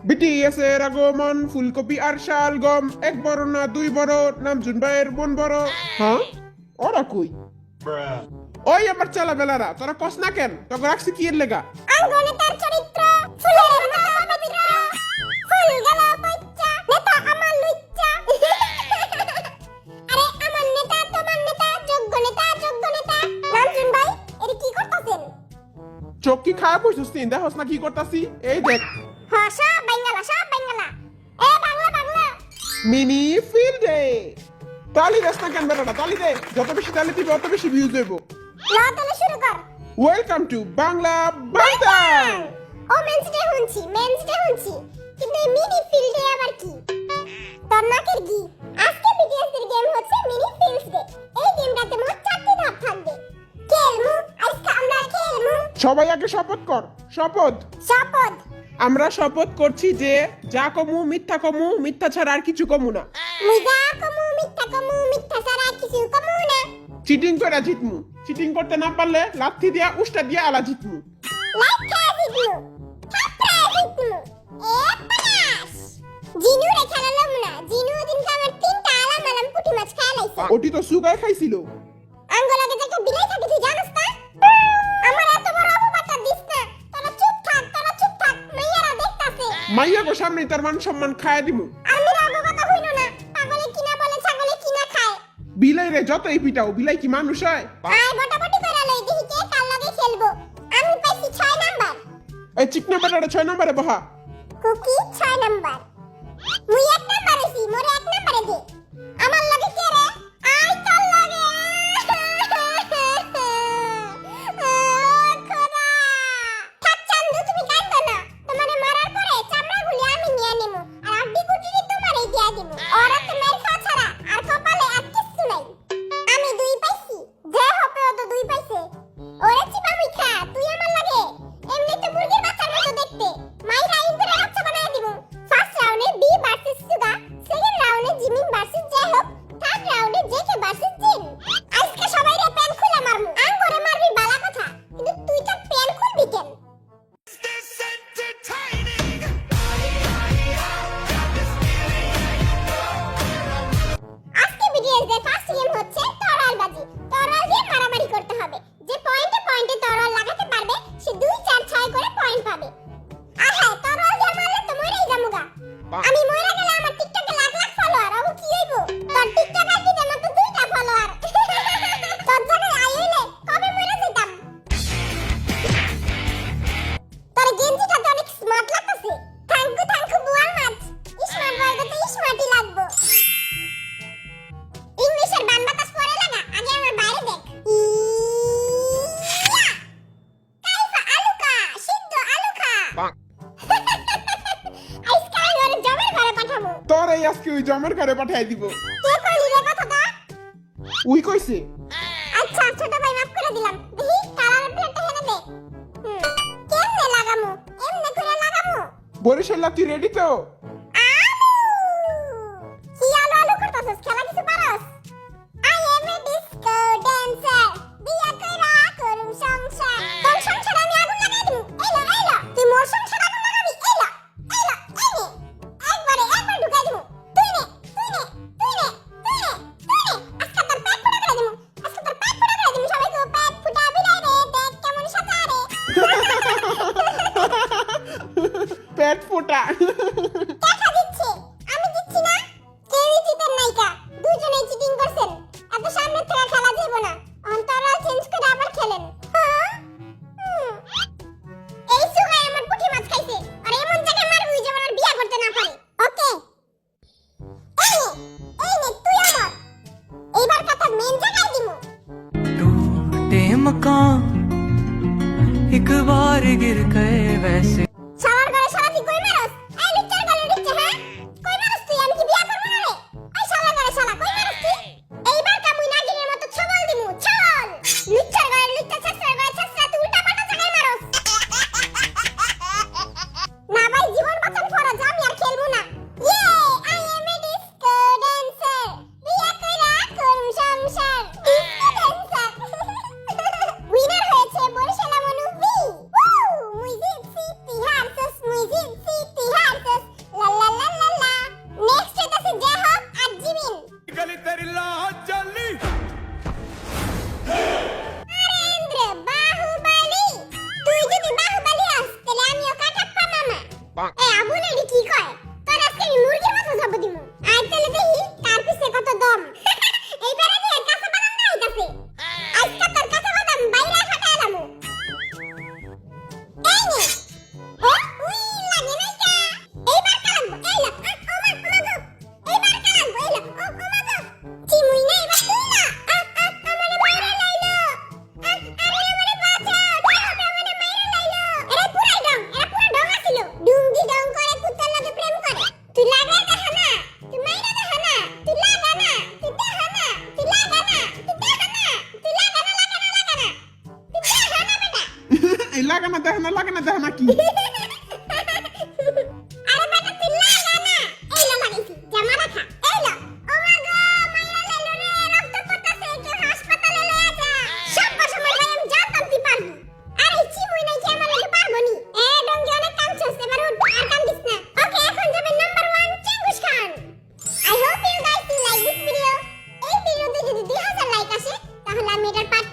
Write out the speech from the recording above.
BTS এর আগমন, ফুলকপি আর শালগম, এক বড় না দুই বড়, নামজুন ভাইয়ের বোন বড়। হ্যাঁ, ওরা কই? ওই আমার চালা বেলারা, তোরা কস না কেন? তোকে রাখছি কি এর লেগা? আঙ্গনে তার চরিত্র ফুলের মতো পবিত্র, ফুল গেল পইচ্চা, নেতা আমার লুচ্চা। আরে আমার নেতা তোমার নেতা, যোগ্য নেতা যোগ্য নেতা। নামজুন ভাই, এর কি করতেছেন? চোখ কি খায় বসছিস? দেখোস না কি করতাছি? এই দেখ, সব বাঙ্গালা সব বাঙ্গালা। এ বাংলা বাংলা। মিনি ফিল্ডে তালি দেস না কেন বেটাটা? তালি দে, যত বেশি তালি দিবি অত বেশি ভিউজ হইব। ল তাহলে শুরু কর। ওয়েলকাম টু বাংলা বাইতাং। ও মেন্স ডে শুনছি, কিন্তু এই মিনি ফিল্ডে আবার কি? তোর নাকের কি? আজকে বিটিএস এর গেম হচ্ছে মিনি ফিল্ডস ডে। এই গেমটাতে মোট 4টি ধাপ থাকবে। খেলমু, আজকে আমরা খেলমু। সবাই আগে শপথ কর। শপথ। শপথ। আমরা শপথ করছি যে যা কমু মিথ্যা কমু, মিথ্যা ছাড়া আর কিছু কমু না। মুজা কমু, মিথ্যা ছাড়া কিছু কমু না। চিটিং করে জিতমু। চিটিং করতে না পারলে লাথি দিয়া উষ্টা দিয়া আলা জিতমু। লাইক জিতমু, থাপড়া জিতমু। A pass. জিনু রে খেলালাম না। জিনু দিনকে আমার 3টা আলাম পুঁটি মাছ খাইলাইছে। ওটি তো সুগার খাইছিল। আঙ্গলাকে যে একটা বিলাই থাকে তুই জানিস না? আমার এত বড় অপবাদটা দিস না। তোরা চুপ থাক। মাইয়ারা দেখতাছে। মাইয়া গো সামনে তার মান সম্মান খায়া দিমু। আমি রাগো কথা হইল না। পাগলে কিনা বলে ছাগলে কিনা খায়। বিলাই রে যতই পিটাও, বিলাই কি মানুষ হয়? আয় বটাবটি করে লই দেখি কে কার লগে খেলবো। আমি পাইছি 6 নাম্বার। এই চিকনা বেটাটা 6 নম্বরে বহা। কুকি 6 নাম্বার। মুই 1 নাম্বার হইছি, মোরে 1 নাম্বারে দে। আমার লগে কে রে? আয় তোর লগে। খোদা। থাক চান্দু, তুমি কাঁদো না। তোমারে মারার পরে চামড়াগুলি আমি নিয়ে নেবো। আর আড্ডি কুটিটি তোমারই দিয়া দেবো। ওরা তো মের খাওয়া ছাড়া আর কপালে আর কিচ্ছু নাই। আমি 2 পাইছি। যে হবে ও তো 2 পাইছে। ওরে চিপা মুই খা, তুই আমার লাগে। এমনি তো মুরগির বাচ্চার মতো দেখতে। মাইরা ইন্দুরের বাচ্চা বানায় দিব। ফার্স্ট রাউন্ডে বি ভার্সেস সুগা, সেকেন্ড রাউন্ডে জিমিন ভার্সেস জেহব, থার্ড রাউন্ডে জেকে ভার্সেস জিন। আজকে সবাই রে প্যান খুলে মারমু। আঙ্গরে মারবি বালা কথা, কিন্তু তুই তো প্যান খুলবি কেন? আজকে বিটিএস এর ফার্স্ট গেম হচ্ছে তরোয়ালবাজি। তরোয়াল দিয়ে মারামারি করতে হবে। যে পয়েন্টে তরোয়াল লাগাতে পারবে সে 2 4 6 করে পয়েন্ট পাবে। আহা, তরোয়াল দিয়ে মারলে তো মরেই যামুগা। আমি মরে গেলে আমার টিকটকে লাখ লাখ ফলোয়ার আবু কি হইব? তোর টিকটক আইডিতে মাত্র 2টা ফলোয়ার। তোর জায়গায় আই হইলে কবে মরে যেতাম। তোর গেঞ্জিটাতে অনেক স্মার্ট লাগতাছে। থ্যাঙ্কু বুয়াল মাছ। স্মার্ট বয়কে তো স্মার্টই লাগবো। ইংলিশের বান বাতাস পড়ে লাগা, আগে আমার বাইরে দেখ। কাইফা আলুকা, সিদ্ধ আলুকা। আজকে আমি ওরে জমের ঘরে পাঠাবো। তোর এই আজকে ওই জমের ঘরে পাঠাই দিব। কে কইলি রে কথাটা? উই কইছে। আচ্ছা ছোট ভাই মাফ করে দিলাম। দেখি কালার প্লেটটা হেনে দে। কেমনে লাগামু? এমনে করে লাগামু? বরিশাল তুই রেডি তো? কি আলু করতাছস? খেলা কিছু পারস? I am a disco dancer. বিয়া কইরা করুম সংসার। তোর সংসার আমি আগুন লাগাই দিমু। এলো। তুই মোর সংসার আগুন লাগাবি? এলো। এনে। একবার ঢুকাই দিমু। তুই নে। আজকে তোর পেট ফুটা করে দিমু। সবাই কো পেট ফুটা বিলাই রে, দেখ কেমন সাজা রে। পেট ফোটা। দেখা দিচ্ছে। আমি দিচ্ছি না। কেউই জিতেন নাইকা। দুজনেই চিটিং করছেন। এত সামনে থেকে খেলা যাবে না। অন্তরাল চেঞ্জ করে আবার খেলেন। হ্যাঁ? এই সুগাই আমার পুঁটি মাছ খাইছে। আর এমন জায়গায় মারবি যে আমার বিয়া করতে না পারে। ওকে। এই নে তুই আমার। এইবার কথা মেন জায়গায় দিমু। टूटे मकान एक बार गिर गए वैसे শালার ঘরে শালা তুই কই মারস? এই লুচ্চার গলে লুচ্চা, হ্যাঁ? কই মারস তুই? আমি কি বিয়া করব না রে? ওই শালার ঘরে শালা কই মারস তুই? এইবার কামুই নাগিনের মতো ছবল দিমু, ছবল। লুচ্চার ঘরে লুচ্চা, ছাসরার ঘরে ছাসরা, তুই উল্টা পাল্টা জায়গায় মারস। না ভাই, জীবন বাঁচান ফরজ, আমি আর খেলবো না। ইয়ে, I am a disco dancer. বিয়া কইরা করুম সংসার। Disco dancer. উইনার হয়েছে বরিশাল মনু ভি। মুই জিতছি, তুই এই আবুল এডি কি কয় তোর আজকে আমি মুরগির মতো জব দিমু আজ তাহলে দেখি কার পিছে কত দম এইবারে দিয়ে কাঁচা বাদাম না হইতাছে আজকে তোর কাঁচা বাদাম বাইরে ফাটাইলামু এই নে ও উই লাগে নাই কা এইবার কালামু এই লা ও মা গো এইবার কালামু এই লা ও মা গো চিমুই না এবার তুই না আমারে মাইরা লাইলো আরে আমারে বাঁচাও আমারে মাইরা লাইলো এরা পুরাই ডং আছিল ডুঙ্গি ডং করে কুত্তার লগে প্রেম করে তুই লাগা দেখা না তুই মাইরা দেখা না তুই লাগা না তুই দেখা না তুই লাগা না তুই দেখা না তুই লাগা না তুই দেখা না বেটা এই লাগানা দেখনা কি আরে বেটা তুই লাগা না এই লা লাগাইছি জামা রাখা এই লা ও মা গো মাইরা লাইলো রে রক্ত পড়তাছে কেউ হাসপাতালে লয়ে যা সব সময় ভাই আমি জানতাম তুই পারবি আরে চিমুই নাই কি আমার লাগে পারবো নি এ ডঙ্গি অনেক কাম চলছে এবার উঠ আর কাম দিস না ওকে এখন যাবে number 1 Genghis Khan I hope you guys like this video এই ভিডিওতে যদি 2000 লাইক আসে তাহলে আমি এটার পার্ট